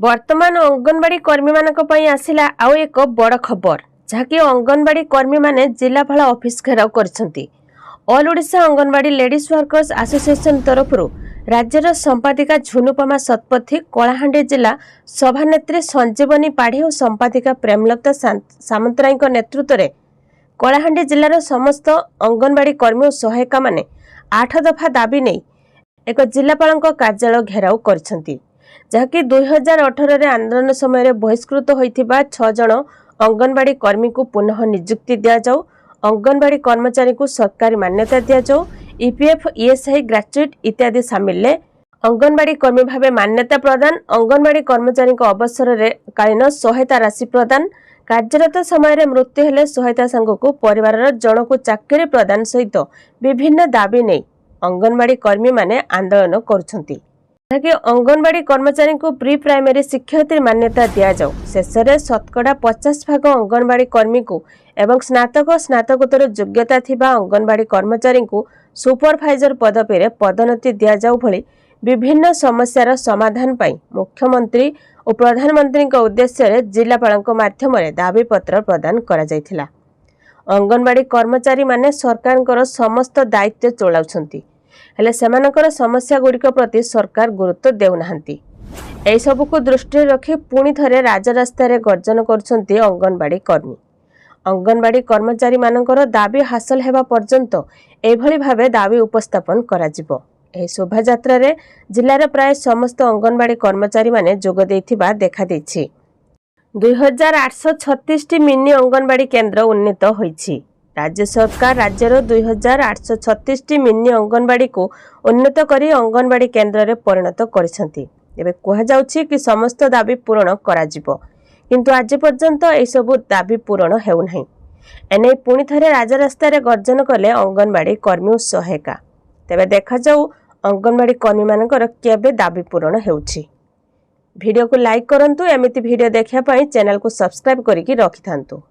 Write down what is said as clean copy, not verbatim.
वर्तमान अंगनवाड़ी कर्मी मानक पई आसिला आउ एक बड़ खबर जहाँकि अंगनवाड़ी कर्मी माने जिलापाल ऑफिस घेराव करछंती। All Odisha Anganwadi ladies workers association तरफरु राज्यर संपादिका झुनुपमा सतपथी कलाहांडी जिला सभानेत्री संजीवनी पाढ़ी और संपादिका प्रेमलता सामंतराय नेतृत्व में कलाहांडी जिलार समस्त अंगनवाड़ी कर्मी और सहायिका माने 8 दफा दाबी नहीं एक जिलापाल कार्यालय घेराव करछंती। जहाँकि 2018 रे आंदोलन समय बहिष्कृत होइथिबा 6 जन अंगनवाड़ी कर्मी को पुनः नियुक्ति दिया जाऊ, अंगनवाड़ी कर्मचारी को सरकारी मान्यता दिया जाऊ, ईपीएफ ईएसआई ग्रेजुएट इत्यादि सामिल अंगनवाड़ी कर्मी भावे मान्यता प्रदान, अंगनवाड़ी कर्मचारी अवसर रे कालीन सहायता राशि प्रदान, कार्यरत समय मृत्यु हेले सहायता संघ को परिवार जन को चाकरी प्रदान सहित विभिन्न दाबी नहीं अंगनवाड़ी कर्मी माने आंदोलन करुछंती। जहाँकि अंगनवाड़ी कर्मचारी को प्री प्राइमरी शिक्षयित्री मान्यता दिया जाऊ, शेष में 50% अंगनवाड़ी कर्मी को एवं स्नातकोत्तर योग्यता थिबा अंगनवाड़ी कर्मचारी को सुपरभाइजर पदवी रे पदोन्नति दिया जाऊ भली विभिन्न समस्यार समाधान पाई मुख्यमंत्री और प्रधानमंत्री उद्देश्य रे जिलापाल माध्यम दाबी पत्र प्रदान करा जायथिला। अंगनवाड़ी कर्मचारी माने सरकार समस्त दायित्व चलाउछंती हेले सेमानकर समस्या गुड़िक प्रति सरकार गुरुत्व देउनाहांती। एई सबु को दृष्टि रखी पुणी थरे राजरास्ता रे गर्जन करछंती अंगनवाड़ी कर्मी। अंगनवाड़ी कर्मचारी मानकर दाबी हासिल हेबा पर्यंत एभली भावे दाबी उपस्थापन करा जिवो। एही शोभा यात्रा रे जिल्लार प्राय समस्त अंगनवाड़ी कर्मचारी माने जोग देइथिबा देखा दैछि। 2836 टी मिनी अंगनवाड़ी केन्द्र उन्नीत होइछि। राज्य सरकार राज्यर 2836 टी मिनी अंगनवाड़ी को उन्नत करी अंगनवाड़ी केन्द्र रे परिणत करिसंती। एबे कहा जाउछि कि समस्त दाबी पूरण करा जिवो, किंतु आज पर्यंत एई सब दाबी पूरण हेउ नाही। एने पुणी थरे राजरास्ता रे गर्जन कले अंगनवाड़ी कर्मी और सहायिका। तेबे देखा जाऊ अंगनवाड़ी कर्मी मानकर केबे दाबी पूरण हेउछि। वीडियो को लाइक करंतु, एमिति वीडियो देखिया पई चैनल को सब्सक्राइब करिकि रखिथांतु।